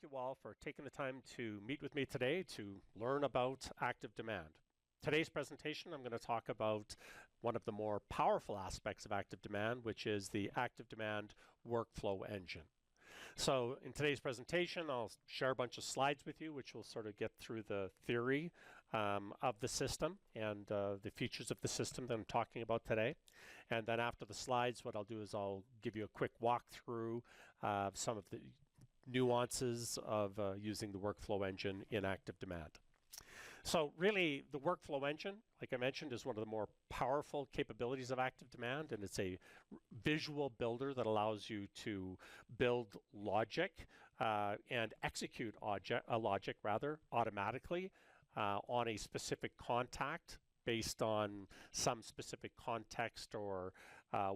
thank you all for taking the time to meet with me today to learn about ActiveDEMAND. Today's presentation, I'm going to talk about one of the more powerful aspects of ActiveDEMAND, which is the ActiveDEMAND workflow engine. So in today's presentation, I'll share a bunch of slides with you, which will sort of get through the theory of the system and the features of the system that I'm talking about today. And then after the slides, what I'll do is I'll give you a quick walkthrough of some of the nuances of using the workflow engine in ActiveDEMAND. So really, the workflow engine, like I mentioned, is one of the more powerful capabilities of ActiveDEMAND, and it's a visual builder that allows you to build logic and execute logic automatically on a specific contact based on some specific context or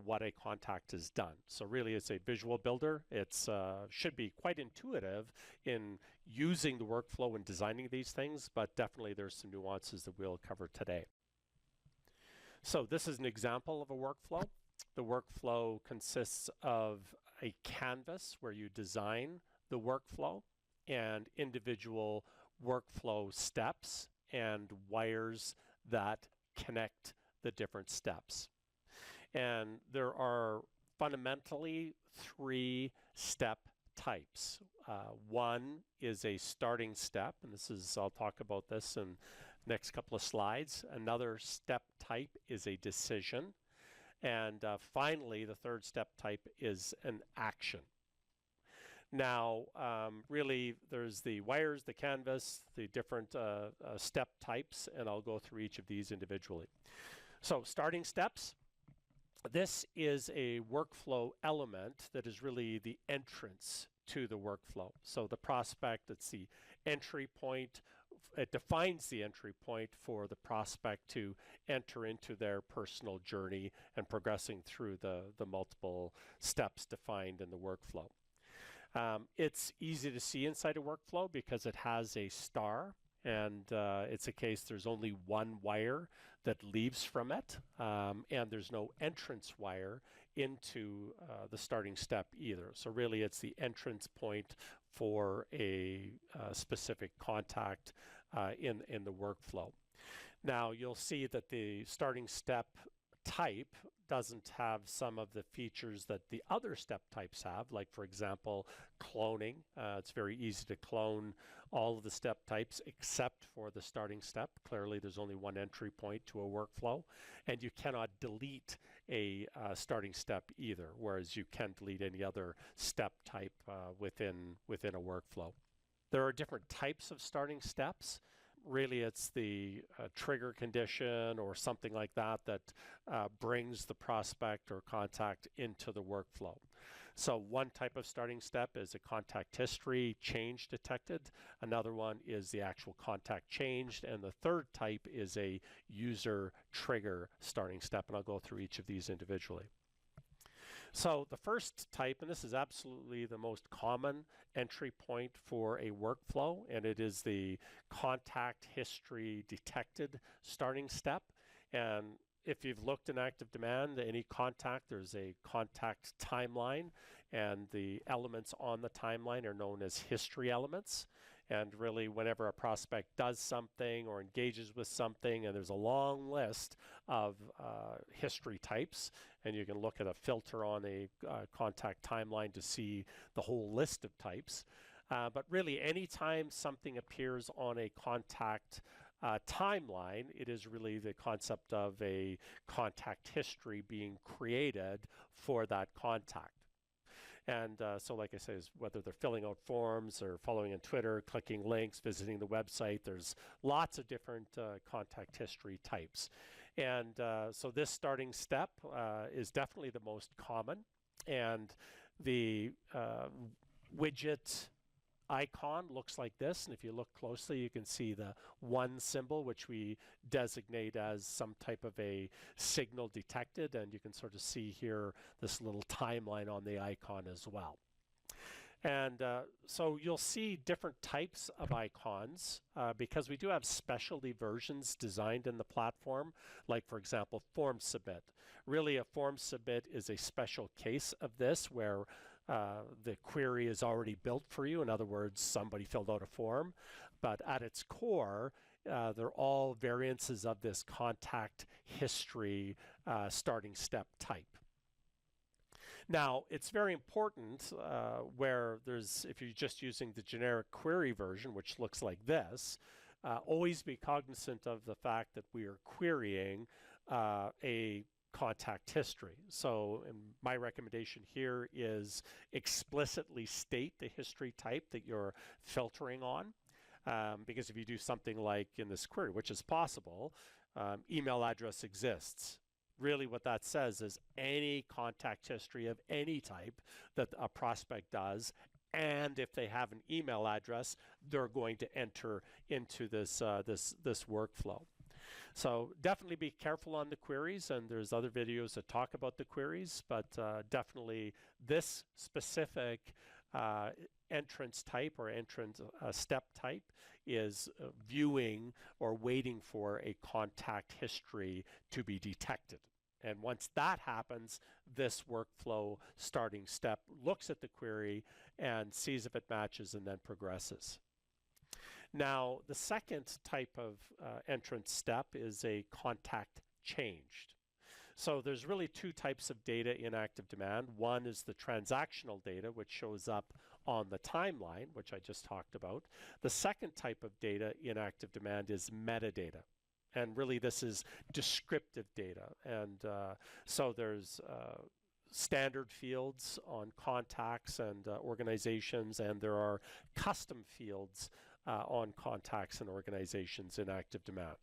what a contact has done. So really it's a visual builder. It's should be quite intuitive in using the workflow and designing these things, but definitely there's some nuances that we'll cover today. So this is an example of a workflow. The workflow consists of a canvas where you design the workflow and individual workflow steps and wires that connect the different steps. And there are fundamentally 3 step types. One is a starting step, and I'll talk about this in the next couple of slides. Another step type is a decision. And finally, the 3rd step type is an action. Now, really, there's the wires, the canvas, the different step types, and I'll go through each of these individually. So, starting steps. This is a workflow element that is really the entrance to the workflow. So the prospect, it's the entry point. It defines the entry point for the prospect to enter into their personal journey and progressing through the multiple steps defined in the workflow. It's easy to see inside a workflow because it has a star, and it's a case there's only one wire that leaves from it, and there's no entrance wire into the starting step either. So really it's the entrance point for a specific contact in the workflow. Now you'll see that the starting step type doesn't have some of the features that the other step types have, like for example cloning. It's very easy to clone all of the step types except for the starting step. Clearly there's only one entry point to a workflow, and you cannot delete a starting step either, whereas you can delete any other step type within a workflow. There are different types of starting steps. Really, it's the trigger condition or something like that that brings the prospect or contact into the workflow. So one type of starting step is a contact history change detected. Another one is the actual contact changed. And the 3rd type is a user trigger starting step. And I'll go through each of these individually. So the first type, and this is absolutely the most common entry point for a workflow, and it is the contact history detected starting step. And if you've looked in ActiveDEMAND, any contact, there's a contact timeline, and the elements on the timeline are known as history elements. And really, whenever a prospect does something or engages with something, and there's a long list of history types, and you can look at a filter on a contact timeline to see the whole list of types. But really, anytime something appears on a contact timeline, it is really the concept of a contact history being created for that contact. And so like I say, whether they're filling out forms or following on Twitter, clicking links, visiting the website, there's lots of different contact history types. And so this starting step is definitely the most common. And the widget icon looks like this, and if you look closely you can see the 1 symbol, which we designate as some type of a signal detected, and you can sort of see here this little timeline on the icon as well. And so you'll see different types of icons because we do have specialty versions designed in the platform, like for example form submit. Really a form submit is a special case of this where the query is already built for you. In other words, somebody filled out a form, but at its core, they're all variances of this contact history starting step type. Now, it's very important where if you're just using the generic query version, which looks like this, always be cognizant of the fact that we are querying a contact history. So my recommendation here is explicitly state the history type that you're filtering on. Because if you do something like in this query, which is possible, email address exists. Really what that says is any contact history of any type that a prospect does, and if they have an email address, they're going to enter into this workflow. So definitely be careful on the queries, and there's other videos that talk about the queries, but definitely this specific entrance type or entrance step type is viewing or waiting for a contact history to be detected. And once that happens, this workflow starting step looks at the query and sees if it matches and then progresses. Now, the second type of entrance step is a contact changed. So there's really two types of data in ActiveDEMAND. One is the transactional data, which shows up on the timeline, which I just talked about. The second type of data in ActiveDEMAND is metadata. And really this is descriptive data. And so there's standard fields on contacts and organizations, and there are custom fields on contacts and organizations in ActiveDEMAND.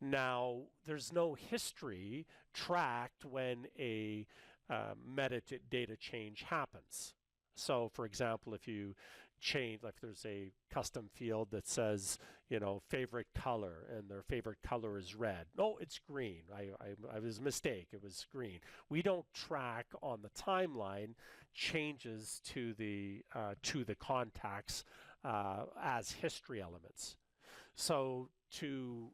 Now, there's no history tracked when a metadata change happens. So, for example, if you change, like there's a custom field that says, you know, favorite color, and their favorite color is red. No, it's green. I was a mistake. It was green. We don't track on the timeline changes to the contacts as history elements. So to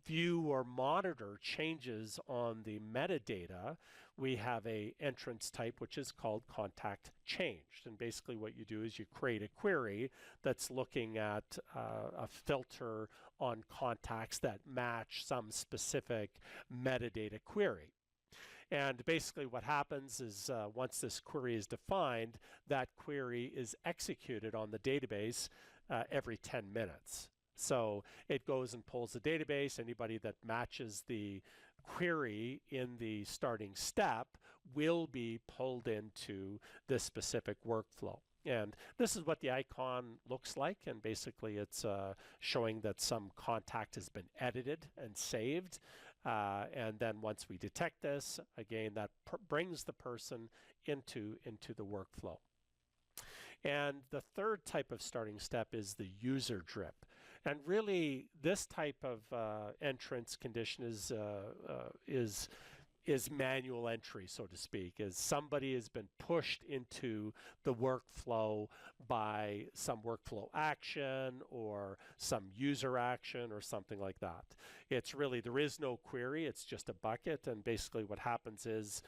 view or monitor changes on the metadata, we have a entrance type which is called contact changed. And basically what you do is you create a query that's looking at a filter on contacts that match some specific metadata query. And basically what happens is once this query is defined, that query is executed on the database every 10 minutes. So it goes and pulls the database. Anybody that matches the query in the starting step will be pulled into this specific workflow. And this is what the icon looks like, and basically it's showing that some contact has been edited and saved. And then once we detect this, again, that brings the person into the workflow. And the third type of starting step is the user drip. And really, this type of entrance condition is manual entry, so to speak, as somebody has been pushed into the workflow by some workflow action or some user action or something like that. It's really, there is no query, it's just a bucket, and basically what happens is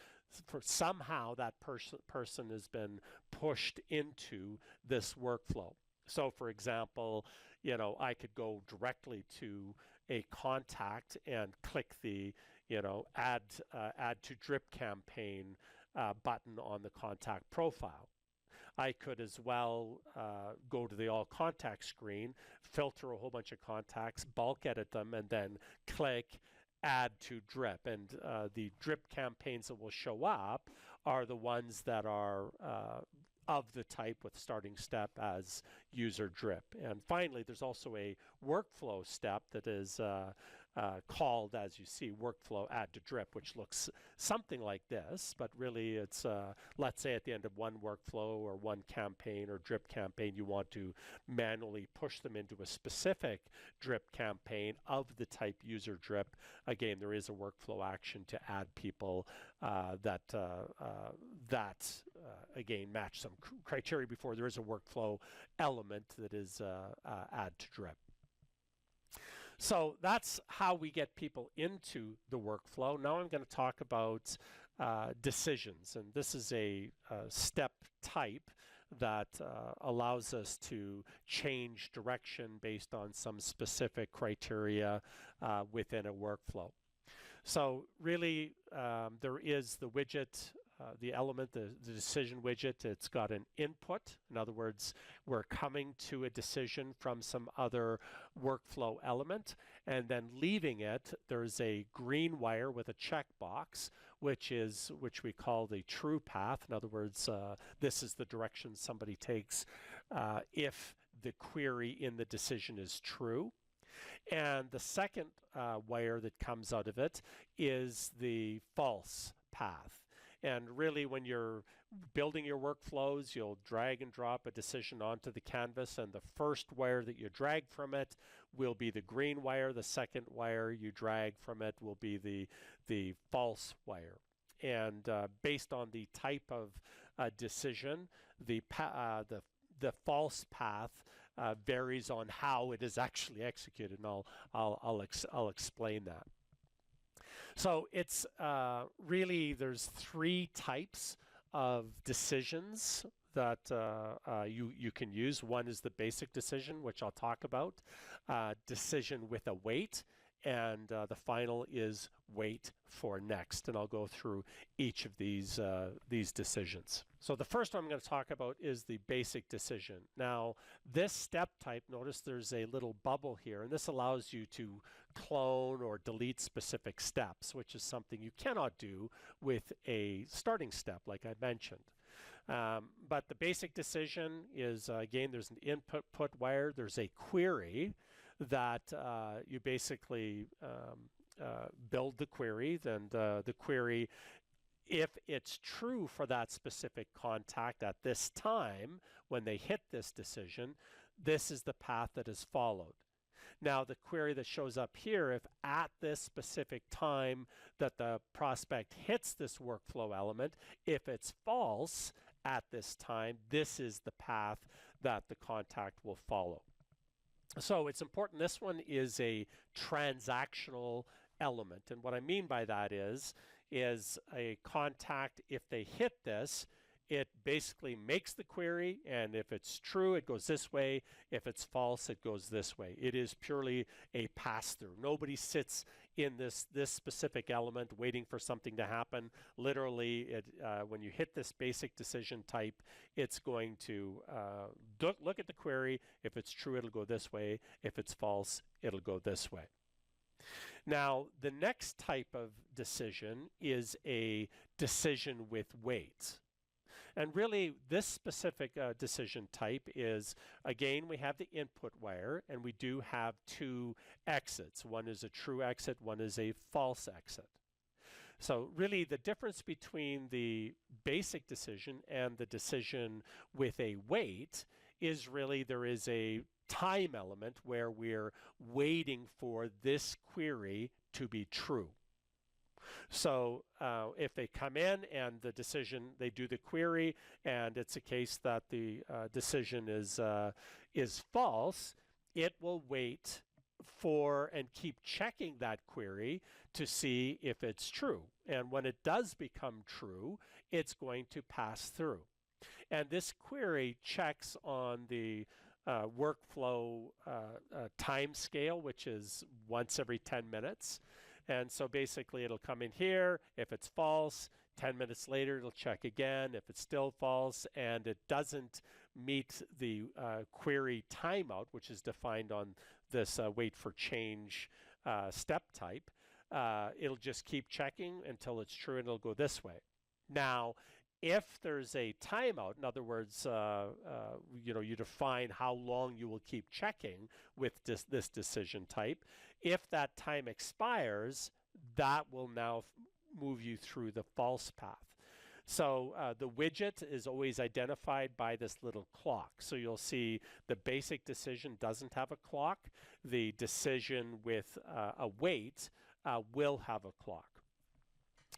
somehow that person has been pushed into this workflow. So for example, you know, I could go directly to a contact and click the, you know, add to drip campaign button on the contact profile. I could as well go to the all contact screen, filter a whole bunch of contacts, bulk edit them, and then click add to drip. And the drip campaigns that will show up are the ones that are of the type with starting step as user drip. And finally, there's also a workflow step that is called, as you see, workflow add to drip, which looks something like this, but really it's, let's say at the end of one workflow or one campaign or drip campaign, you want to manually push them into a specific drip campaign of the type user drip. Again, there is a workflow action to add people that again, match some criteria before there is a workflow element that is add to drip. So that's how we get people into the workflow. Now I'm going to talk about decisions. And this is a step type that allows us to change direction based on some specific criteria within a workflow. So really, there is the widget, the element, the decision widget. It's got an input. In other words, we're coming to a decision from some other workflow element, and then leaving it, there's a green wire with a checkbox, which we call the true path. In other words, this is the direction somebody takes if the query in the decision is true. And the second wire that comes out of it is the false path. And really, when you're building your workflows, you'll drag and drop a decision onto the canvas, and the first wire that you drag from it will be the green wire. The second wire you drag from it will be the false wire. And based on the type of decision, the false path varies on how it is actually executed, and I'll explain that. So it's really, there's three types of decisions that you can use. One is the basic decision, which I'll talk about, decision with a wait, and the final is wait for next. And I'll go through each of these decisions. So the first one I'm going to talk about is the basic decision. Now, this step type, notice there's a little bubble here, and this allows you to clone or delete specific steps, which is something you cannot do with a starting step, like I mentioned. But the basic decision is, again, there's an input wire, there's a query that you basically build the query, then the query, if it's true for that specific contact at this time, when they hit this decision, this is the path that is followed. Now, the query that shows up here, if at this specific time that the prospect hits this workflow element, if it's false at this time, this is the path that the contact will follow. So it's important, this one is a transactional element. And what I mean by that is a contact, if they hit this, it basically makes the query, and if it's true, it goes this way. If it's false, it goes this way. It is purely a pass-through. Nobody sits in this specific element waiting for something to happen. Literally, when you hit this basic decision type, it's going to look at the query. If it's true, it'll go this way. If it's false, it'll go this way. Now, the next type of decision is a decision with wait. And really, this specific decision type is, again, we have the input wire, and we do have two exits. One is a true exit, one is a false exit. So really, the difference between the basic decision and the decision with a wait is really there is a time element where we're waiting for this query to be true. So if they come in and the decision, they do the query, and it's a case that the decision is false, it will wait for and keep checking that query to see if it's true. And when it does become true, it's going to pass through. And this query checks on the workflow time scale, which is once every 10 minutes. And so basically it'll come in here. If it's false, 10 minutes later it'll check again. If it's still false and it doesn't meet the query timeout, which is defined on this wait for change step type, it'll just keep checking until it's true, and it'll go this way. Now, if there's a timeout, in other words, you define how long you will keep checking with this decision type. If that time expires, that will now move you through the false path. So the widget is always identified by this little clock. So you'll see the basic decision doesn't have a clock. The decision with a wait will have a clock.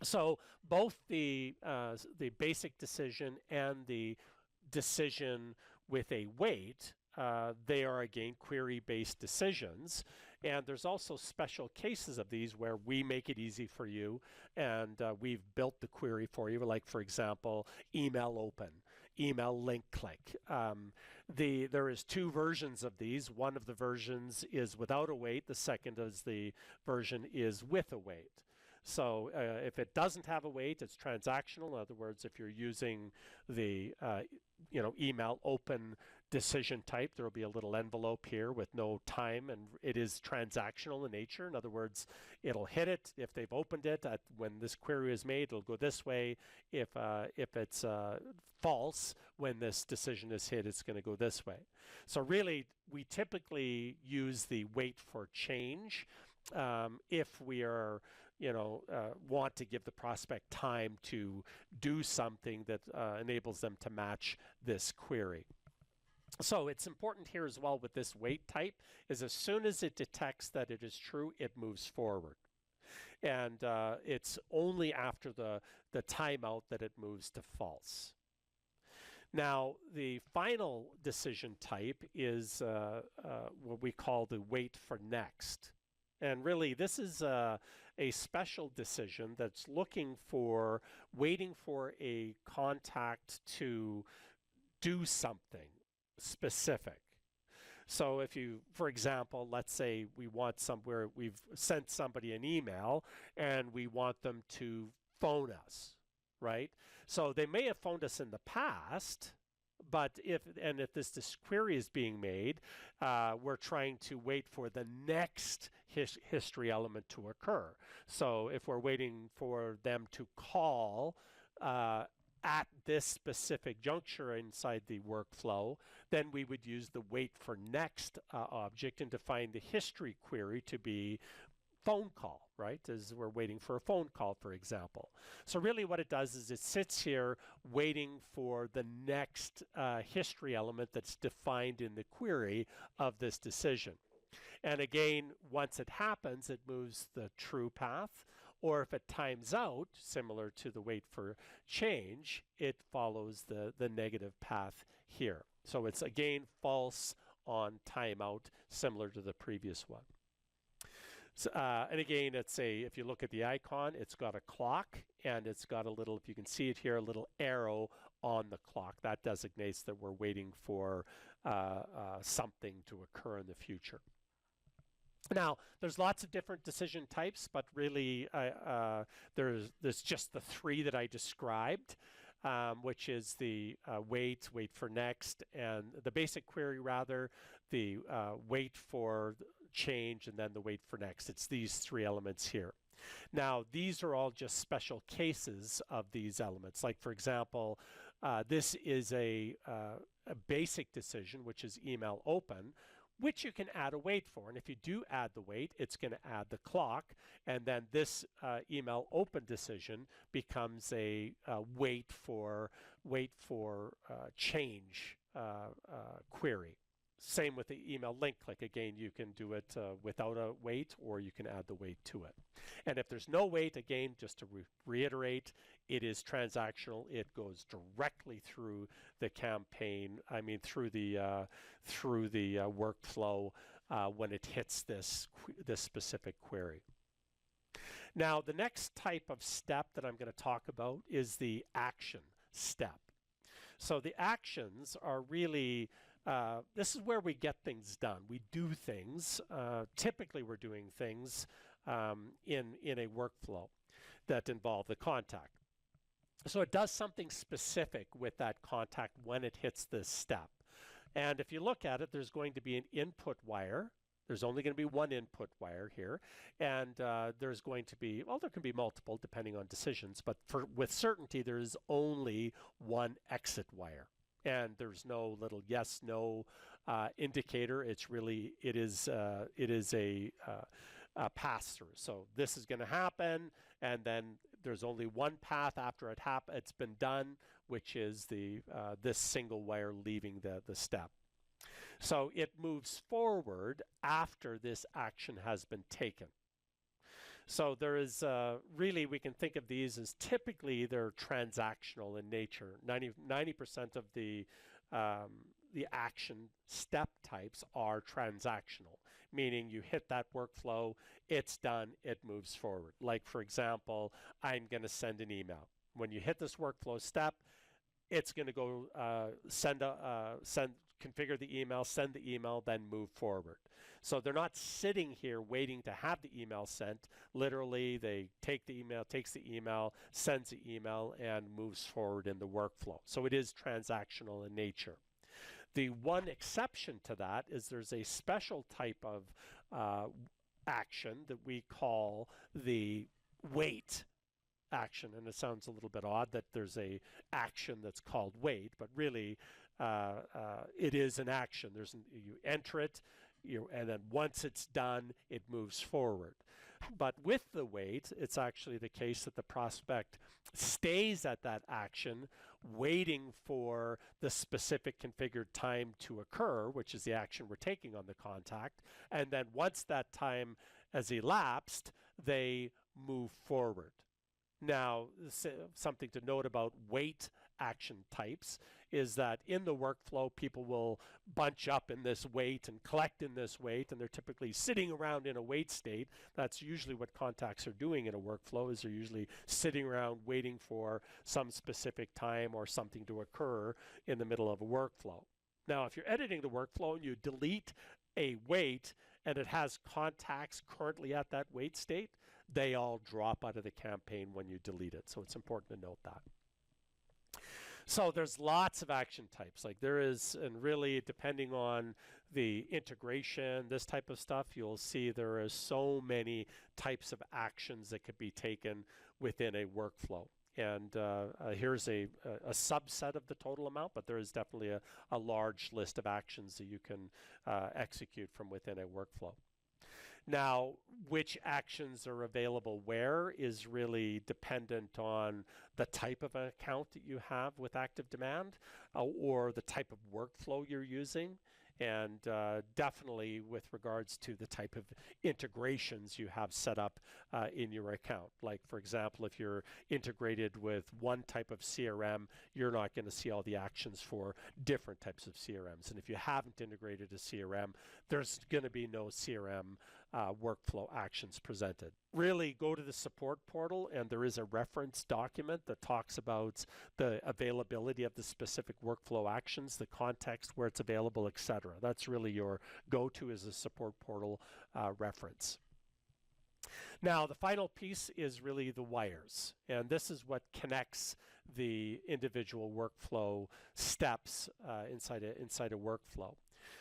So both the basic decision and the decision with a wait, they are again query-based decisions. And there's also special cases of these where we make it easy for you, and we've built the query for you, like, for example, email open, email link click. There is 2 versions of these. One of the versions is without a wait. The second is the version is with a wait. So if it doesn't have a wait, it's transactional. In other words, if you're using the email open decision type, there will be a little envelope here with no time, and it is transactional in nature. In other words, it'll hit it if they've opened it. When this query is made, it'll go this way. If it's false, when this decision is hit, it's going to go this way. So really, we typically use the wait for change if we are want to give the prospect time to do something that enables them to match this query. So it's important here as well with this wait type is as soon as it detects that it is true, it moves forward. And it's only after the timeout that it moves to false. Now, the final decision type is what we call the wait for next. And really, this is a special decision that's waiting for a contact to do something specific. So if you, for example, let's say we've sent somebody an email and we want them to phone us, right? So they may have phoned us in the past, but if this query is being made, we're trying to wait for the next history element to occur. So if we're waiting for them to call at this specific juncture inside the workflow, then we would use the wait for next object and define the history query to be phone call, right? As we're waiting for a phone call, for example. So really what it does is it sits here waiting for the next history element that's defined in the query of this decision. And again, once it happens, it moves the true path, or if it times out, similar to the wait for change, it follows the negative path here. So it's again false on timeout, similar to the previous one. So, and again, if you look at the icon, it's got a clock and it's got a little, if you can see it here, a little arrow on the clock. That designates that we're waiting for something to occur in the future. Now, there's lots of different decision types, but really there's just the 3 that I described, which is the wait for next, and the basic query rather, the wait for change, and then the wait for next. It's these 3 elements here. Now, these are all just special cases of these elements. Like, for example, this is a basic decision, which is email open, which you can add a wait for. And if you do add the wait, it's going to add the clock. And then this email open decision becomes a wait for change query. Same with the email link click. Again, you can do it without a wait, or you can add the wait to it. And if there's no wait, again, just to reiterate, it is transactional. It goes directly through the campaign, through the workflow when it hits this specific query. Now, the next type of step that I'm going to talk about is the action step. So the actions are really this is where we get things done. We do things. Typically, we're doing things in a workflow that involve the contact. So it does something specific with that contact when it hits this step. And if you look at it, there's going to be an input wire. There's only going to be one input wire here. And there's going to be, well, there can be multiple depending on decisions, but with certainty, there is only one exit wire. And there's no little yes, no indicator. It is a pass-through. So this is going to happen, and then there's only one path after it's been done, which is this single wire leaving the step. So it moves forward after this action has been taken. So there is really, we can think of these as typically they're transactional in nature. 90% of the action step types are transactional, meaning you hit that workflow, it's done, it moves forward. Like, for example, I'm going to send an email. When you hit this workflow step, it's going to go configure the email, send the email, then move forward. So they're not sitting here waiting to have the email sent. Literally, they take the email, takes the email, sends the email, and moves forward in the workflow. So it is transactional in nature. The one exception to that is there's a special type of action that we call the wait action. And it sounds a little bit odd that there's a action that's called wait, but really it is an action. You enter it, and then once it's done, it moves forward. But with the wait, it's actually the case that the prospect stays at that action, waiting for the specific configured time to occur, which is the action we're taking on the contact. And then once that time has elapsed, they move forward. Now, something to note about wait action types is that in the workflow, people will bunch up in this wait and collect in this wait, and they're typically sitting around in a wait state. That's usually what contacts are doing in a workflow, is they're usually sitting around waiting for some specific time or something to occur in the middle of a workflow. Now, if you're editing the workflow and you delete a wait and it has contacts currently at that wait state, they all drop out of the campaign when you delete it. So it's important to note that. So there's lots of action types. Like there is, and really depending on the integration, this type of stuff, you'll see there are so many types of actions that could be taken within a workflow. And here's a subset of the total amount, but there is definitely a large list of actions that you can execute from within a workflow. Now, which actions are available where is really dependent on the type of an account that you have with ActiveDEMAND or the type of workflow you're using, and definitely with regards to the type of integrations you have set up in your account. Like, for example, if you're integrated with one type of CRM, you're not going to see all the actions for different types of CRMs. And if you haven't integrated a CRM, there's going to be no CRM workflow actions presented. Really go to the support portal, and there is a reference document that talks about the availability of the specific workflow actions, the context where it's available, etc. That's really your go-to as a support portal reference. Now, the final piece is really the wires, and this is what connects the individual workflow steps inside a workflow.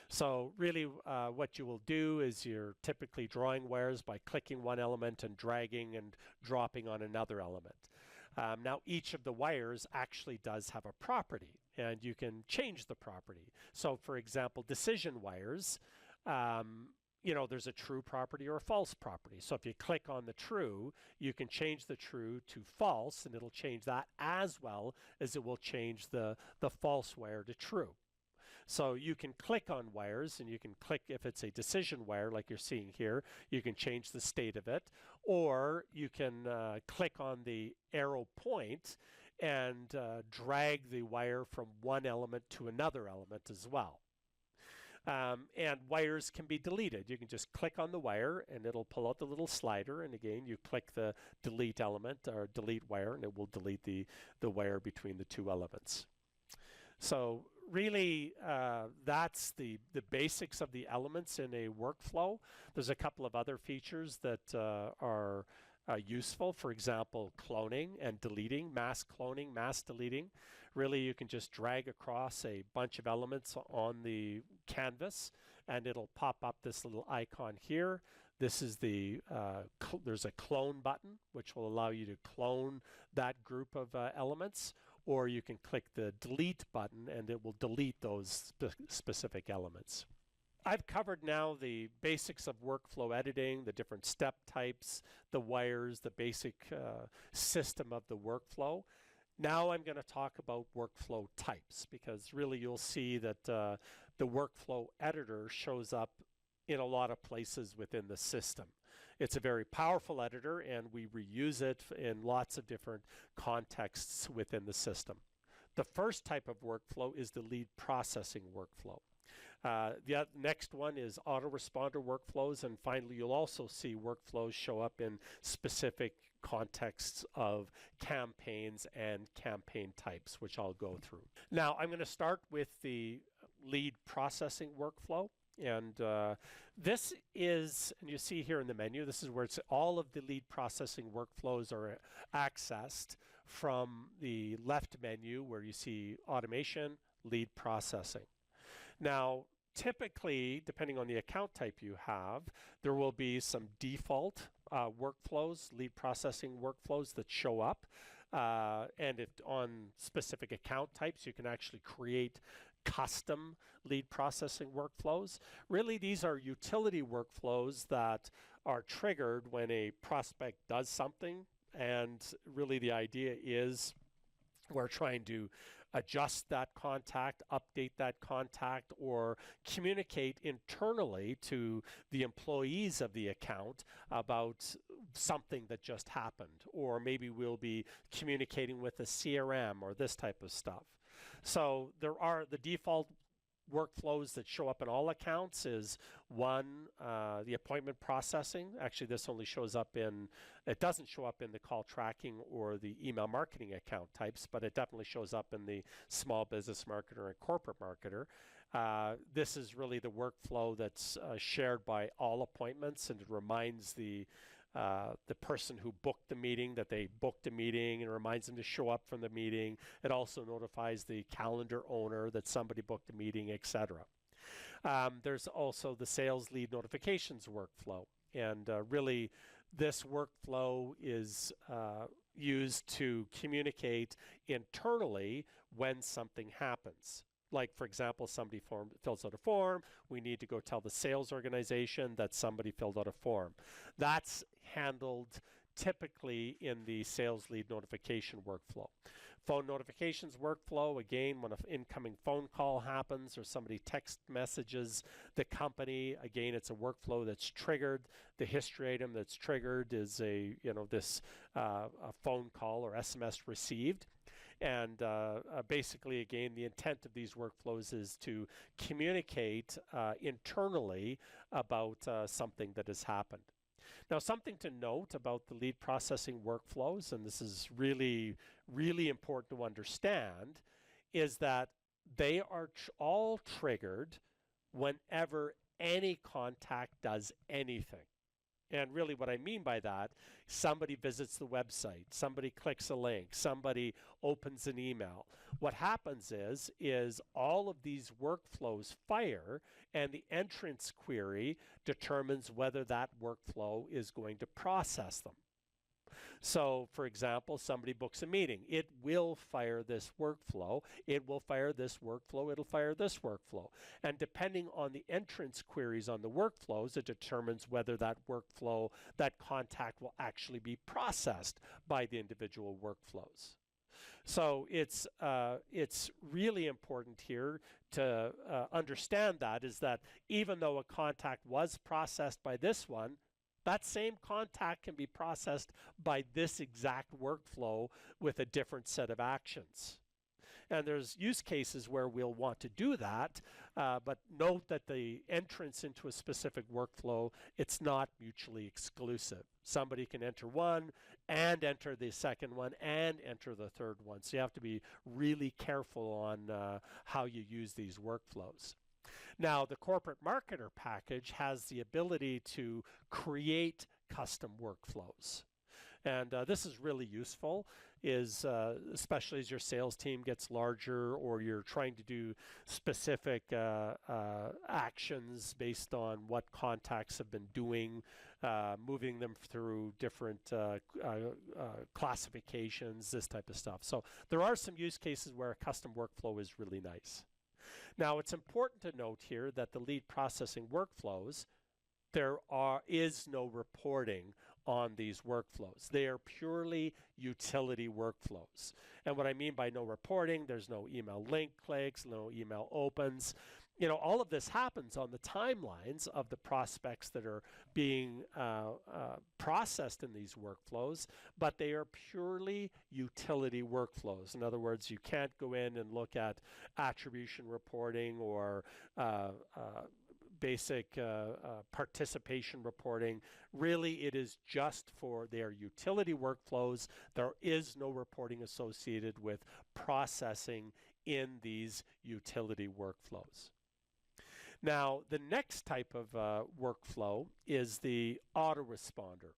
So really what you will do is you're typically drawing wires by clicking one element and dragging and dropping on another element. Now each of the wires actually does have a property, and you can change the property. So for example, decision wires, there's a true property or a false property. So if you click on the true, you can change the true to false, and it'll change that as well as it will change the false wire to true. So you can click on wires, and you can click, if it's a decision wire like you're seeing here, you can change the state of it, or you can click on the arrow point and drag the wire from one element to another element as well. And wires can be deleted. You can just click on the wire and it'll pull out the little slider, and again you click the delete element or delete wire, and it will delete the wire between the two elements. So really that's the basics of the elements in a workflow. There's a couple of other features that are useful. For example, cloning and deleting, mass cloning, mass deleting. Really, you can just drag across a bunch of elements on the canvas, and it'll pop up this little icon here. This is there's a clone button, which will allow you to clone that group of elements, or you can click the delete button and it will delete those specific elements. I've covered now the basics of workflow editing, the different step types, the wires, the basic system of the workflow. Now I'm going to talk about workflow types, because really you'll see that the workflow editor shows up in a lot of places within the system. It's a very powerful editor, and we reuse it in lots of different contexts within the system. The first type of workflow is the lead processing workflow. The next one is autoresponder workflows, and finally you'll also see workflows show up in specific contexts of campaigns and campaign types, which I'll go through. Now I'm going to start with the lead processing workflow. And this is, and you see here in the menu, this is where it's all of the lead processing workflows are accessed from the left menu where you see automation, lead processing. Now, typically, depending on the account type you have, there will be some default workflows, lead processing workflows that show up. And if on specific account types, you can actually create custom lead processing workflows. Really, these are utility workflows that are triggered when a prospect does something. And really the idea is we're trying to adjust that contact, update that contact, or communicate internally to the employees of the account about something that just happened. Or maybe we'll be communicating with a CRM or this type of stuff. So there are the default workflows that show up in all accounts is one, the appointment processing. Actually, this only shows up in, it doesn't show up in the call tracking or the email marketing account types, but it definitely shows up in the small business marketer and corporate marketer. This is really the workflow that's shared by all appointments, and it reminds the person who booked the meeting that they booked a meeting, and reminds them to show up from the meeting. It also notifies the calendar owner that somebody booked a meeting, etc. There's also the sales lead notifications workflow, and really this workflow is used to communicate internally when something happens. Like, for example, somebody fills out a form, we need to go tell the sales organization that somebody filled out a form. That's handled typically in the sales lead notification workflow. Phone notifications workflow, again, when an incoming phone call happens or somebody text messages the company, again, it's a workflow that's triggered. The history item that's triggered is a phone call or SMS received. And basically, again, the intent of these workflows is to communicate internally about something that has happened. Now, something to note about the lead processing workflows, and this is really, really important to understand, is that they are all triggered whenever any contact does anything. And really what I mean by that, somebody visits the website, somebody clicks a link, somebody opens an email. What happens is all of these workflows fire, and the entrance query determines whether that workflow is going to process them. So, for example, somebody books a meeting. It will fire this workflow. It will fire this workflow. It'll fire this workflow. And depending on the entrance queries on the workflows, it determines whether that workflow, that contact will actually be processed by the individual workflows. So it's really important here to understand that is that even though a contact was processed by this one, that same contact can be processed by this exact workflow with a different set of actions. And there's use cases where we'll want to do that, but note that the entrance into a specific workflow, it's not mutually exclusive. Somebody can enter one and enter the second one and enter the third one. So you have to be really careful on how you use these workflows. Now, the corporate marketer package has the ability to create custom workflows. And this is really useful, especially as your sales team gets larger or you're trying to do specific actions based on what contacts have been doing, moving them through different classifications, this type of stuff. So there are some use cases where a custom workflow is really nice. Now, it's important to note here that the lead processing workflows, there is no reporting on these workflows. They are purely utility workflows. And what I mean by no reporting, there's no email link clicks, no email opens. all of this happens on the timelines of the prospects that are being processed in these workflows, but they are purely utility workflows. In other words, you can't go in and look at attribution reporting or basic participation reporting. Really, it is just for their utility workflows. There is no reporting associated with processing in these utility workflows. Now, the next type of workflow is the autoresponder.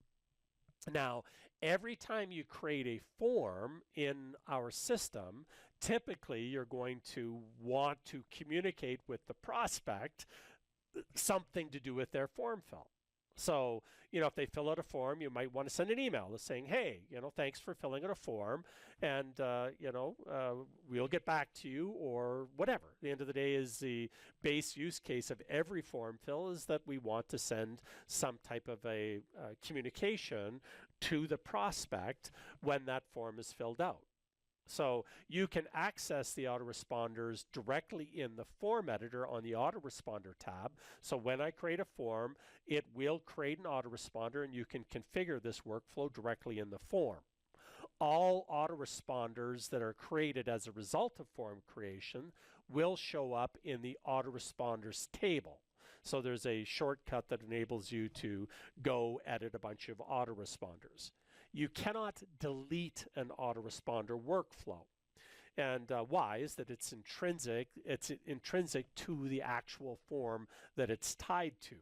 Now, every time you create a form in our system, typically you're going to want to communicate with the prospect something to do with their form fill. So, if they fill out a form, you might want to send an email saying, hey, thanks for filling out a form, and, we'll get back to you, or whatever. At the end of the day is the base use case of every form fill is that we want to send some type of a communication to the prospect when that form is filled out. So you can access the autoresponders directly in the form editor on the autoresponder tab. So when I create a form, it will create an autoresponder, and you can configure this workflow directly in the form. All autoresponders that are created as a result of form creation will show up in the autoresponders table. So there's a shortcut that enables you to go edit a bunch of autoresponders. You cannot delete an autoresponder workflow. And why is that it's intrinsic to the actual form that it's tied to.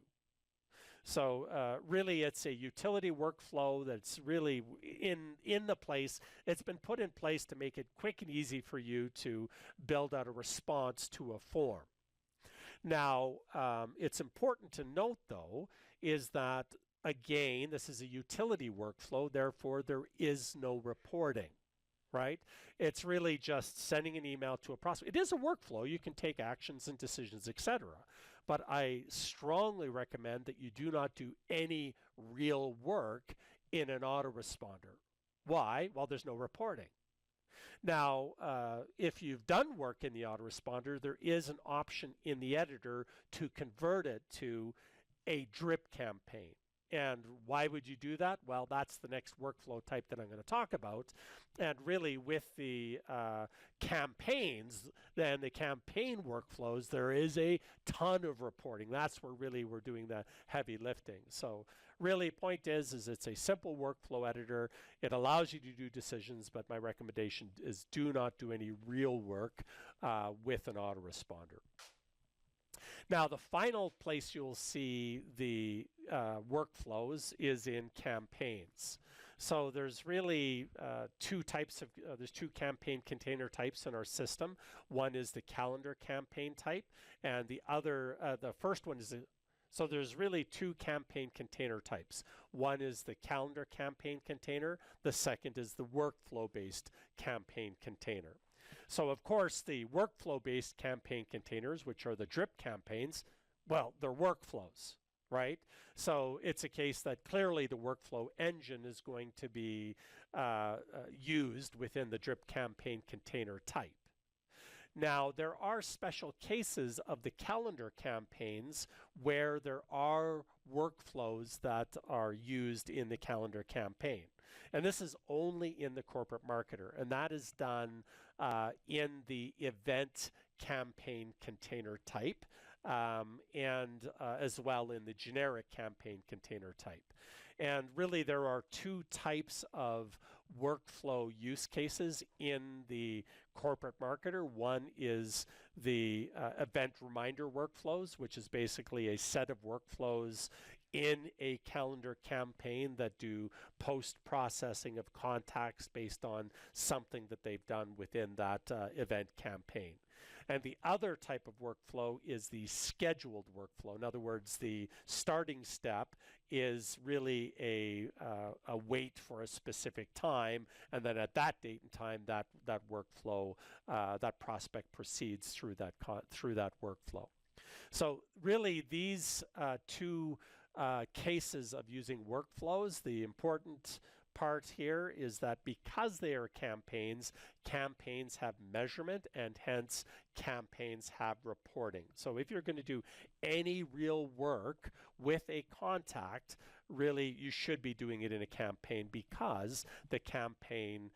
So really it's a utility workflow that's really in the place. It's been put in place to make it quick and easy for you to build out a response to a form. Now, it's important to note, though, is that again, this is a utility workflow, therefore there is no reporting, right? It's really just sending an email to a prospect. It is a workflow. You can take actions and decisions, etc. But I strongly recommend that you do not do any real work in an autoresponder. Why? Well, there's no reporting. Now, if you've done work in the autoresponder, there is an option in the editor to convert it to a drip campaign. And why would you do that? Well, that's the next workflow type that I'm going to talk about. And really with the campaigns and the campaign workflows, there is a ton of reporting. That's where really we're doing the heavy lifting. So really point is it's a simple workflow editor. It allows you to do decisions, but my recommendation is do not do any real work with an autoresponder. Now, the final place you'll see the workflows is in campaigns. So there's really two types of, there's two campaign container types in our system. One is the calendar campaign type, and the other, the first one is, so there's really two campaign container types. One is the calendar campaign container. The second is the workflow-based campaign container. So, of course, the workflow-based campaign containers, which are the drip campaigns, well, they're workflows, right? So it's a case that clearly the workflow engine is going to be used within the drip campaign container type. Now, there are special cases of the calendar campaigns where there are workflows that are used in the calendar campaign. And this is only in the corporate marketer, and that is done in the event campaign container type and as well in the generic campaign container type. And really there are two types of workflow use cases in the corporate marketer. One is the event reminder workflows, which is basically a set of workflows in a calendar campaign that do post-processing of contacts based on something that they've done within that event campaign. And the other type of workflow is the scheduled workflow. In other words, the starting step is really a wait for a specific time, and then at that date and time, that workflow, that prospect proceeds through that workflow. So really, these two cases of using workflows, the important part here is that because they are campaigns, campaigns have measurement and hence campaigns have reporting. So if you're going to do any real work with a contact, really you should be doing it in a campaign because the campaign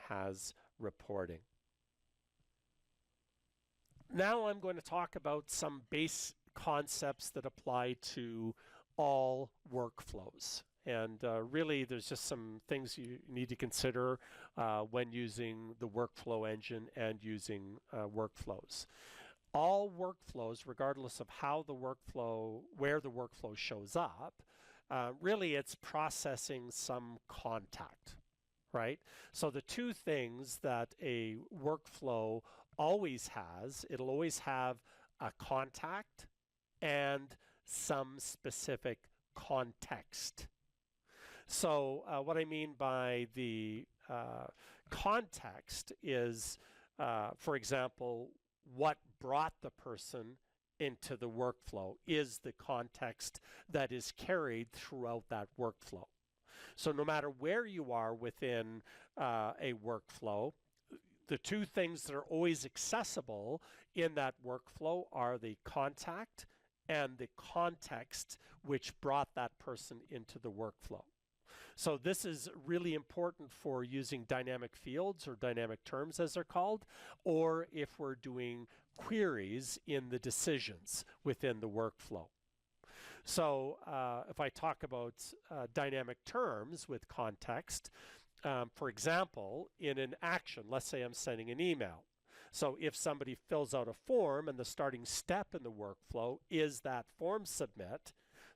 has reporting. Now I'm going to talk about some base concepts that apply to all workflows. And really, there's just some things you need to consider when using the workflow engine and using workflows. All workflows, regardless of how the workflow, where the workflow shows up, really it's processing some contact, right? So the two things that a workflow always has, it'll always have a contact and some specific context. So what I mean by the context is, for example, what brought the person into the workflow is the context that is carried throughout that workflow. So no matter where you are within a workflow, the two things that are always accessible in that workflow are the contact and the context which brought that person into the workflow. So this is really important for using dynamic fields or dynamic terms as they're called, or if we're doing queries in the decisions within the workflow. So if I talk about dynamic terms with context, for example, in an action, let's say I'm sending an email. So if somebody fills out a form and the starting step in the workflow is that form submit,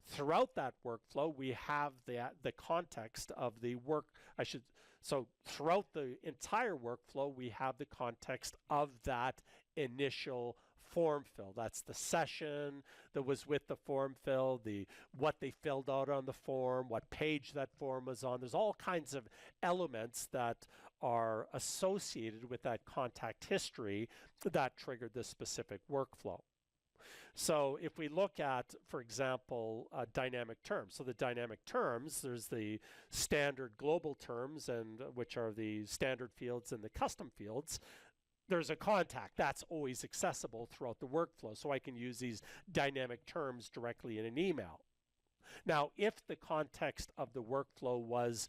throughout that workflow we have the context of the work. So throughout the entire workflow we have the context of that initial form fill. That's the session that was with the form fill, what they filled out on the form, what page that form was on. There's all kinds of elements that are associated with that contact history that triggered this specific workflow. So if we look at, for example, dynamic terms. So the dynamic terms, there's the standard global terms, and which are the standard fields and the custom fields. There's a contact that's always accessible throughout the workflow. So I can use these dynamic terms directly in an email. Now, if the context of the workflow was,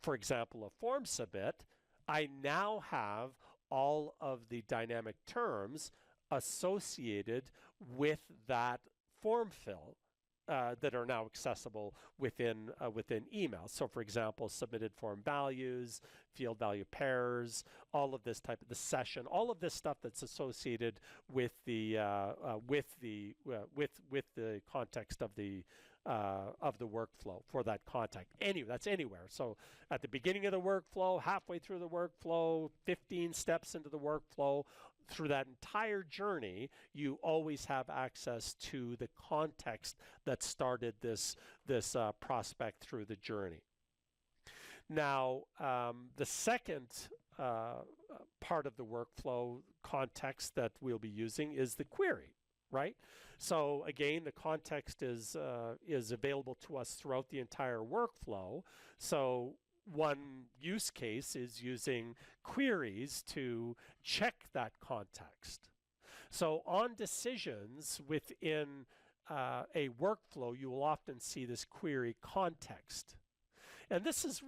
for example, a form submit, I now have all of the dynamic terms associated with that form fill that are now accessible within email. So for example, submitted form values, field value pairs, all of this type of the session, all of this stuff that's associated with the context of the workflow for that contact. That's anywhere. So at the beginning of the workflow, halfway through the workflow, 15 steps into the workflow, through that entire journey, you always have access to the context that started this prospect through the journey. Now, the second part of the workflow context that we'll be using is the query, right? So again, the context is available to us throughout the entire workflow. So one use case is using queries to check that context. So on decisions within a workflow, you will often see this query context. And this is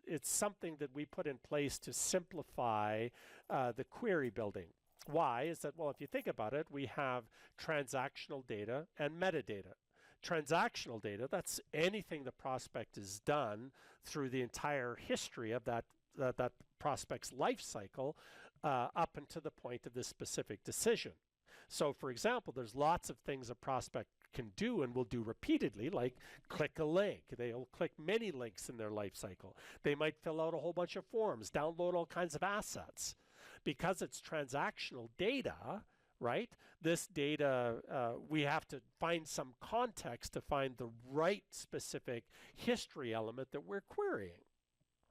it's something that we put in place to simplify the query building. Why? Is that, well, if you think about it, we have transactional data and metadata. Transactional data, that's anything the prospect has done through the entire history of that prospect's life cycle up until the point of this specific decision. So for example, there's lots of things a prospect can do and will do repeatedly, like click a link. They'll click many links in their life cycle. They might fill out a whole bunch of forms, download all kinds of assets. Because it's transactional data, right? This data, we have to find some context to find the right specific history element that we're querying,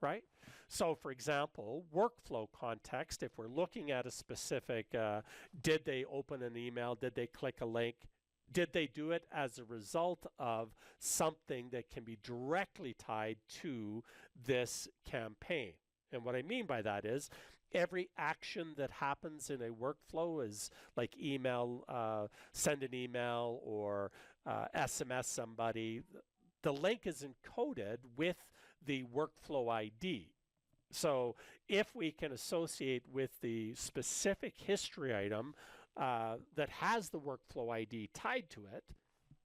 right? So for example, workflow context, if we're looking at a specific, did they open an email, did they click a link, Did they do it as a result of something that can be directly tied to this campaign? And what I mean by that is every action that happens in a workflow is like email, send an email, or SMS somebody. The link is encoded with the workflow ID. So if we can associate with the specific history item that has the workflow ID tied to it,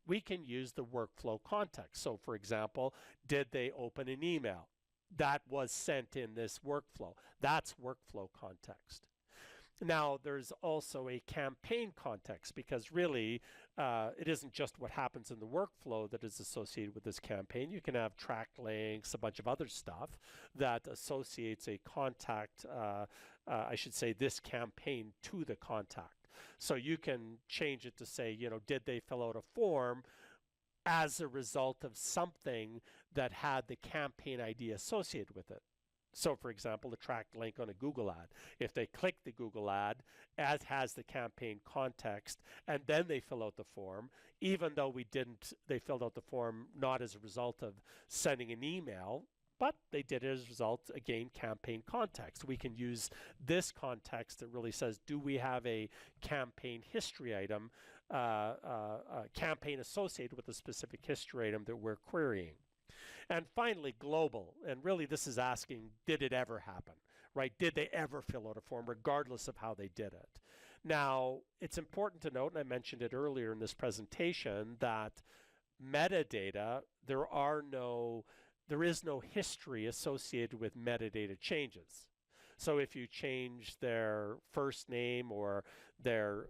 we can use the workflow context. So for example, did they open an email? That was sent in this workflow. That's workflow context. Now, there's also a campaign context, because really it isn't just what happens in the workflow that is associated with this campaign. You can have track links, a bunch of other stuff that associates a contact, I should say this campaign to the contact. So you can change it to say, you know, did they fill out a form as a result of something that had the campaign ID associated with it. So for example, the tracked link on a Google ad. If they click the Google ad, as has the campaign context, and then they fill out the form, even though they filled out the form not as a result of sending an email, but they did it as a result, again, campaign context. We can use this context that really says, do we have a campaign history item, campaign associated with a specific history item that we're querying? And finally, global. And really this is asking, did it ever happen, right? Did they ever fill out a form, regardless of how they did it? Now, it's important to note, and I mentioned it earlier in this presentation, that metadata, there is no history associated with metadata changes. So if you change their first name or their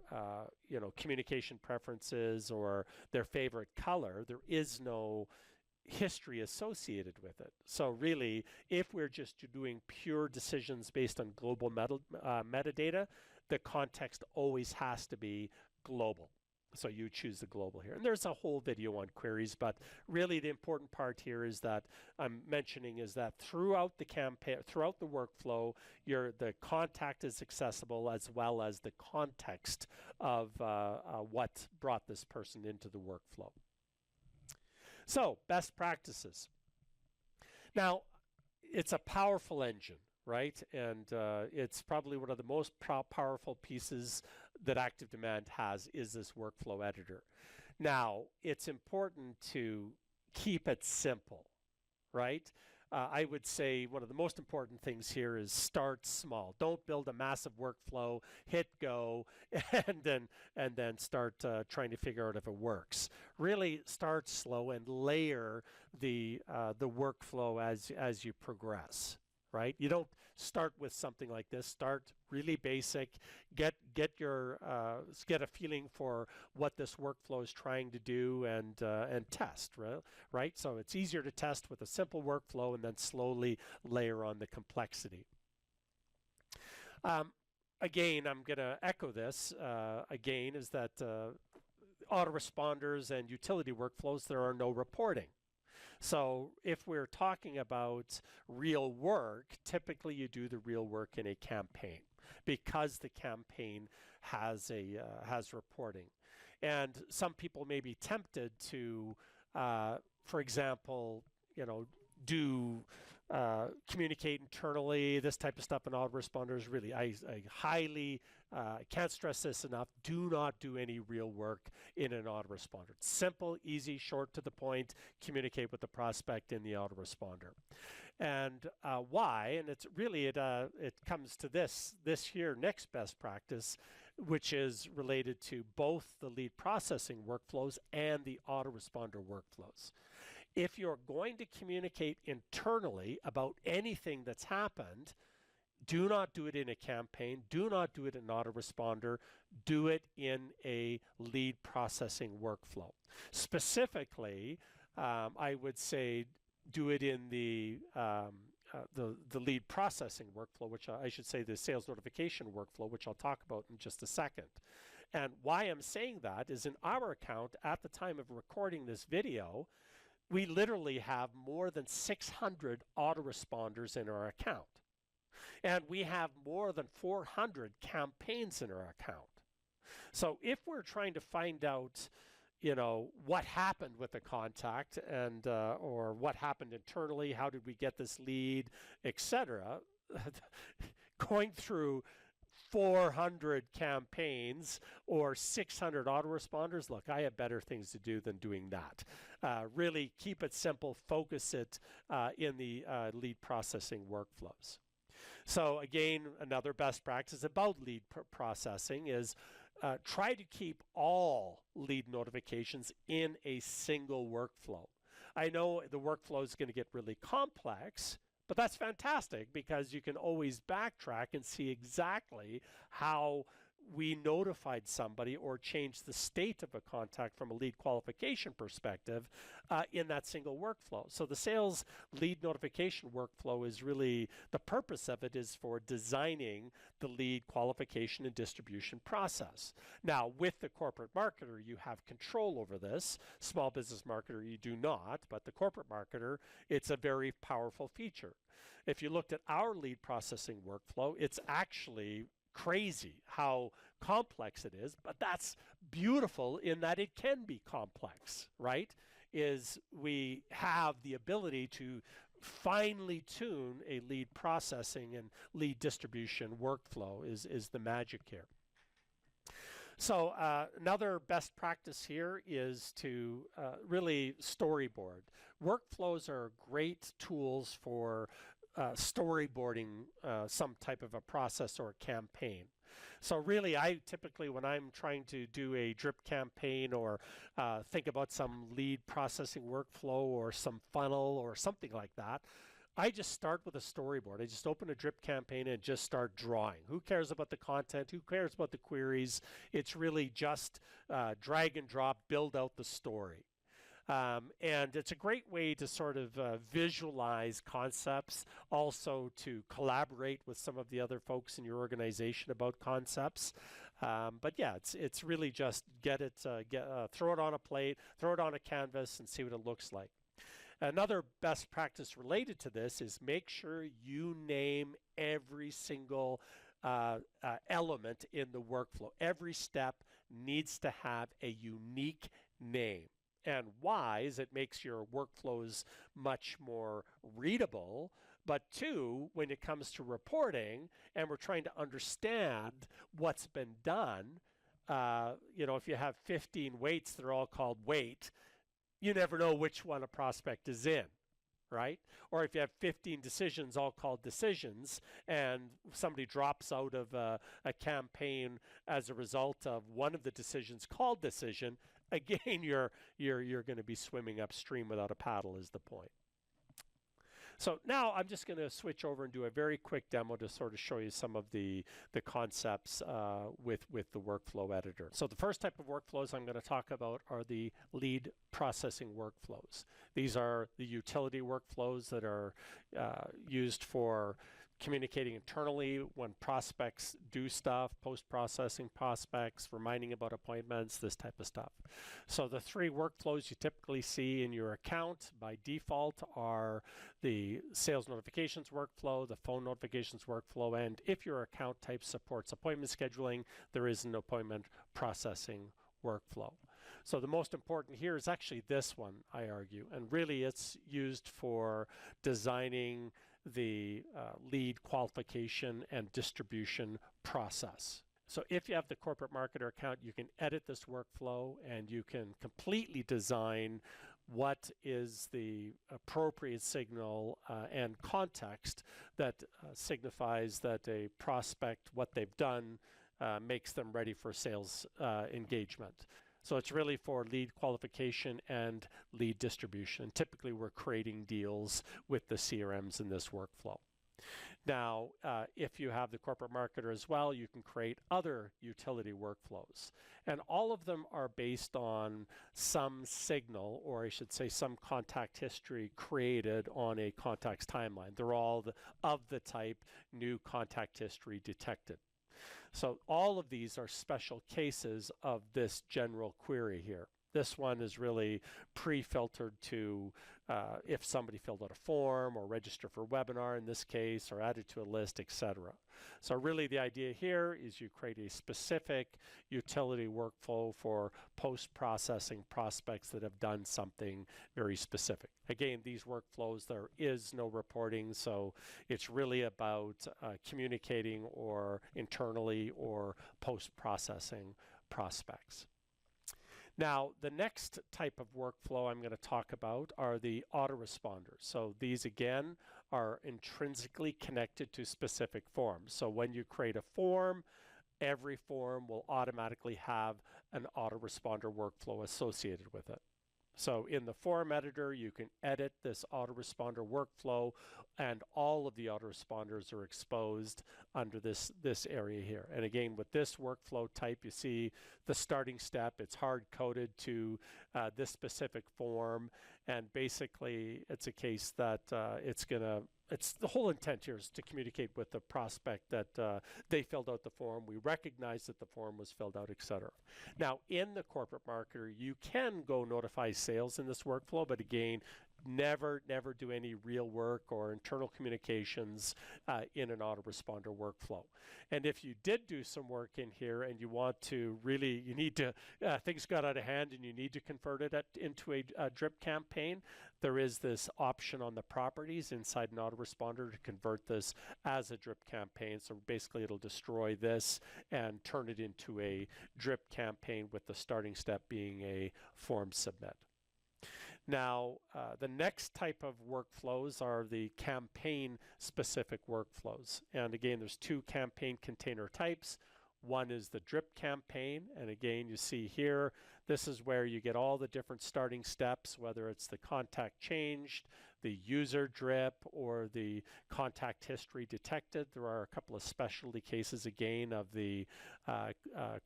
communication preferences or their favorite color, there is no history associated with it. So really, if we're just doing pure decisions based on global metadata, the context always has to be global. So you choose the global here. And there's a whole video on queries, but really the important part here is that I'm mentioning is that throughout the campaign, throughout the workflow, the contact is accessible, as well as the context of what brought this person into the workflow. So, best practices. Now, it's a powerful engine, right? And it's probably one of the most powerful pieces that ActiveDEMAND has is this workflow editor. Now, it's important to keep it simple, right? I would say one of the most important things here is start small. Don't build a massive workflow, hit go, and then start trying to figure out if it works. Really start slow and layer the workflow as you progress, right? You don't start with something like this. Start really basic. Get a feeling for what this workflow is trying to do, and test, right? So it's easier to test with a simple workflow and then slowly layer on the complexity. Again, I'm going to echo this again, is that autoresponders and utility workflows, there are no reporting. So if we're talking about real work, typically you do the real work in a campaign, because the campaign has reporting. And some people may be tempted to, for example, do communicate internally, this type of stuff in autoresponders. Really, I highly can't stress this enough. Do not do any real work in an autoresponder. It's simple, easy, short, to the point. Communicate with the prospect in the autoresponder. And why? And it's really it comes to this here next best practice, which is related to both the lead processing workflows and the autoresponder workflows. If you're going to communicate internally about anything that's happened, do not do it in a campaign. Do not do it in an autoresponder. Do it in a lead processing workflow. Specifically, I would say do it in the lead processing workflow, which I should say the sales notification workflow, which I'll talk about in just a second. And why I'm saying that is, in our account at the time of recording this video, we literally have more than 600 autoresponders in our account. And we have more than 400 campaigns in our account. So if we're trying to find out, what happened with the contact and or what happened internally, how did we get this lead, etc. Going through 400 campaigns or 600 autoresponders, look, I have better things to do than doing that. Really keep it simple, focus it in the lead processing workflows. So again, another best practice about lead processing is try to keep all lead notifications in a single workflow. I know the workflow is going to get really complex, but that's fantastic because you can always backtrack and see exactly how we notified somebody or changed the state of a contact from a lead qualification perspective in that single workflow. So the sales lead notification workflow is really, the purpose of it is for designing the lead qualification and distribution process. Now, with the corporate marketer, you have control over this. Small business marketer, you do not, but the corporate marketer, it's a very powerful feature. If you looked at our lead processing workflow, it's actually crazy how complex it is, but that's beautiful in that it can be complex, right? Is we have the ability to finely tune a lead processing and lead distribution workflow is the magic here. So another best practice here is to really storyboard. Workflows are great tools for storyboarding some type of a process or a campaign. So really, I typically, when I'm trying to do a drip campaign or think about some lead processing workflow or some funnel or something like that, I just start with a storyboard. I just open a drip campaign and just start drawing. Who cares about the content? Who cares about the queries? It's really just drag and drop, build out the story. And it's a great way to sort of visualize concepts, also to collaborate with some of the other folks in your organization about concepts. But yeah, it's really just throw it on a plate, throw it on a canvas, and see what it looks like. Another best practice related to this is make sure you name every single element in the workflow. Every step needs to have a unique name. And why is it makes your workflows much more readable, but two, when it comes to reporting and we're trying to understand what's been done, if you have 15 weights, they're all called weight, you never know which one a prospect is in, right? Or if you have 15 decisions all called decisions and somebody drops out of a campaign as a result of one of the decisions called decision, again, you're going to be swimming upstream without a paddle is the point. So now I'm just going to switch over and do a very quick demo to sort of show you some of the concepts with the workflow editor. So the first type of workflows I'm going to talk about are the lead processing workflows. These are the utility workflows that are used for communicating internally when prospects do stuff, post-processing prospects, reminding about appointments, this type of stuff. So the three workflows you typically see in your account by default are the sales notifications workflow, the phone notifications workflow, and if your account type supports appointment scheduling, there is an appointment processing workflow. So the most important here is actually this one, I argue, and really it's used for designing the lead qualification and distribution process. So if you have the corporate marketer account, you can edit this workflow and you can completely design what is the appropriate signal and context that signifies that a prospect, what they've done, makes them ready for sales engagement. So it's really for lead qualification and lead distribution. Typically, we're creating deals with the CRMs in this workflow. Now, if you have the corporate marketer as well, you can create other utility workflows. And all of them are based on some signal, or I should say some contact history created on a contact's timeline. They're all of the type new contact history detected. So all of these are special cases of this general query here. This one is really pre-filtered to if somebody filled out a form or registered for a webinar in this case, or added to a list, etc. So really the idea here is you create a specific utility workflow for post-processing prospects that have done something very specific. Again, these workflows, there is no reporting, so it's really about communicating or internally or post-processing prospects. Now, the next type of workflow I'm going to talk about are the autoresponders. So these, again, are intrinsically connected to specific forms. So when you create a form, every form will automatically have an autoresponder workflow associated with it. So in the form editor, you can edit this autoresponder workflow, and all of the autoresponders are exposed under this area here. And again, with this workflow type, you see the starting step. It's hard-coded to this specific form, and basically, it's a case that it's the whole intent here is to communicate with the prospect that they filled out the form. We recognize that the form was filled out, etc. Now, in the corporate marketer, you can go notify sales in this workflow, but again, never do any real work or internal communications in an autoresponder workflow. And if you did do some work in here and you want to really, you need to, things got out of hand and you need to convert it into a drip campaign, there is this option on the properties inside an autoresponder to convert this as a drip campaign. So basically it'll destroy this and turn it into a drip campaign, with the starting step being a form submit. Now, the next type of workflows are the campaign-specific workflows. And again, there's two campaign container types. One is the drip campaign, and again, you see here, this is where you get all the different starting steps, whether it's the contact changed, the user drip, or the contact history detected. There are a couple of specialty cases, again, of the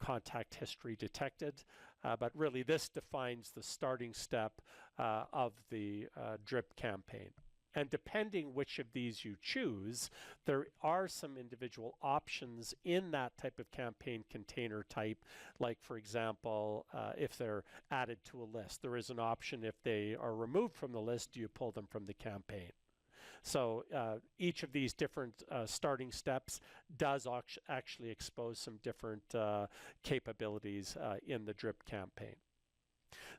contact history detected. But really, this defines the starting step of the drip campaign. And depending which of these you choose, there are some individual options in that type of campaign container type. Like, for example, if they're added to a list, there is an option. If they are removed from the list, do you pull them from the campaign? So each of these different starting steps does actually expose some different capabilities in the drip campaign.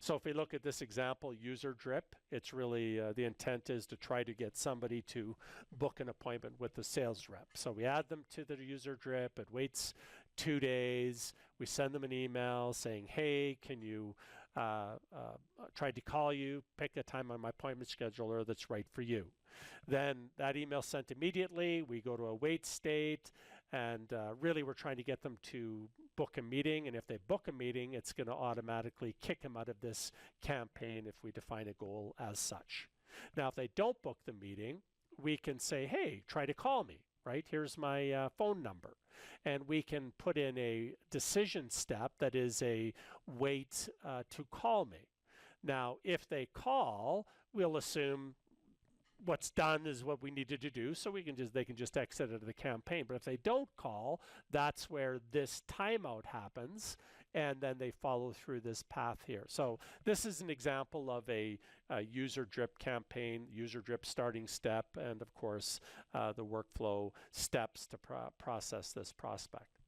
So if we look at this example, user drip, it's really the intent is to try to get somebody to book an appointment with the sales rep. So we add them to the user drip. It waits 2 days. We send them an email saying, hey, can you try to call you, pick a time on my appointment scheduler that's right for you. Then that email sent immediately. We go to a wait state, and really we're trying to get them to book a meeting, and if they book a meeting, it's going to automatically kick them out of this campaign if we define a goal as such. Now, if they don't book the meeting, we can say, hey, try to call me, right? Here's my phone number. And we can put in a decision step that is a wait to call me. Now, if they call, we'll assume what's done is what we needed to do, so they can just exit out of the campaign. But if they don't call, that's where this timeout happens, and then they follow through this path here. So this is an example of a user drip campaign, user drip starting step, and of course the workflow steps to process this prospect.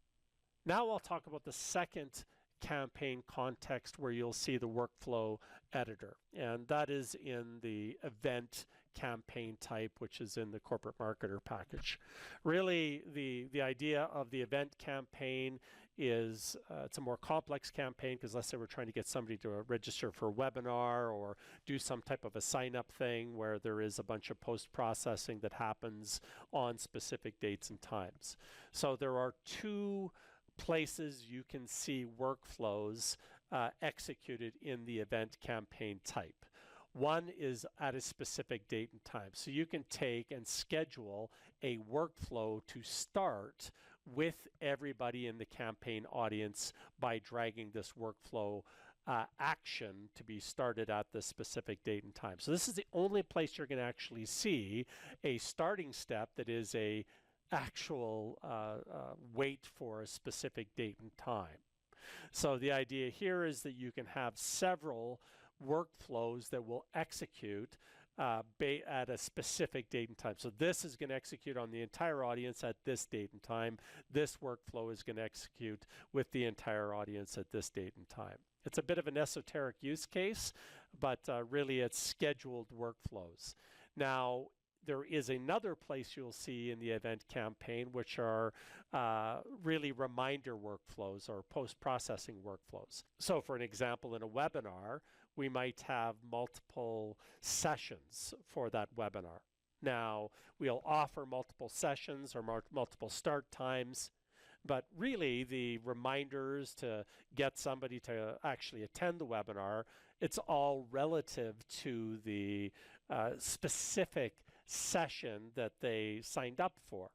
Now I'll talk about the second campaign context where you'll see the workflow editor, and that is in the event campaign type, which is in the corporate marketer package. Really, the idea of the event campaign is it's a more complex campaign, because let's say we're trying to get somebody to register for a webinar or do some type of a sign-up thing where there is a bunch of post-processing that happens on specific dates and times. So there are two places you can see workflows executed in the event campaign type. One is at a specific date and time. So you can take and schedule a workflow to start with everybody in the campaign audience by dragging this workflow action to be started at this specific date and time. So this is the only place you're going to actually see a starting step that is a actual wait for a specific date and time. So the idea here is that you can have several workflows that will execute at a specific date and time. So this is going to execute on the entire audience at this date and time. This workflow is going to execute with the entire audience at this date and time. It's a bit of an esoteric use case, but really it's scheduled workflows. Now, there is another place you'll see in the event campaign, which are really reminder workflows or post-processing workflows. So for an example, in a webinar, we might have multiple sessions for that webinar. Now, we'll offer multiple sessions or multiple start times, but really the reminders to get somebody to actually attend the webinar, it's all relative to the specific session that they signed up for.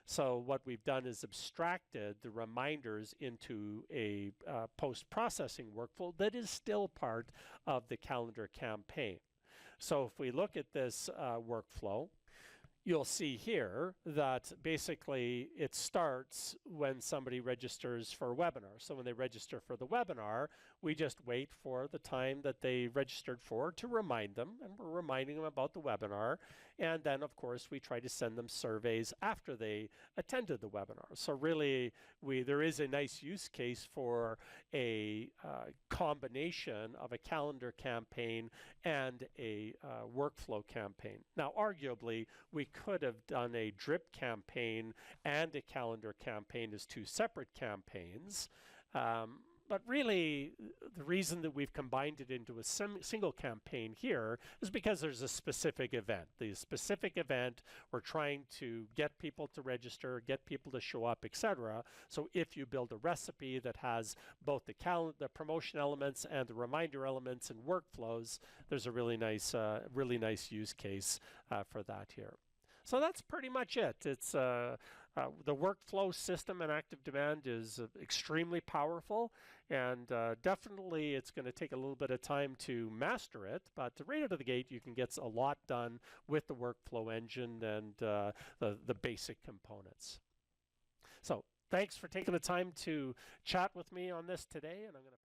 So what we've done is abstracted the reminders into a post-processing workflow that is still part of the calendar campaign. So if we look at this workflow, you'll see here that basically it starts when somebody registers for a webinar. So when they register for the webinar, we just wait for the time that they registered for to remind them, and we're reminding them about the webinar. And then, of course, we try to send them surveys after they attended the webinar. So really, there is a nice use case for a combination of a calendar campaign and a workflow campaign. Now, arguably, we could have done a drip campaign and a calendar campaign as two separate campaigns. But really, the reason that we've combined it into a single campaign here is because there's a specific event. The specific event, we're trying to get people to register, get people to show up, etc. So if you build a recipe that has both the promotion elements and the reminder elements and workflows, there's a really nice use case for that here. So that's pretty much it. It's the workflow system in ActiveDEMAND is extremely powerful, and definitely it's going to take a little bit of time to master it, but right out of the gate you can get a lot done with the workflow engine and the basic components. So thanks for taking the time to chat with me on this today, and I'm going to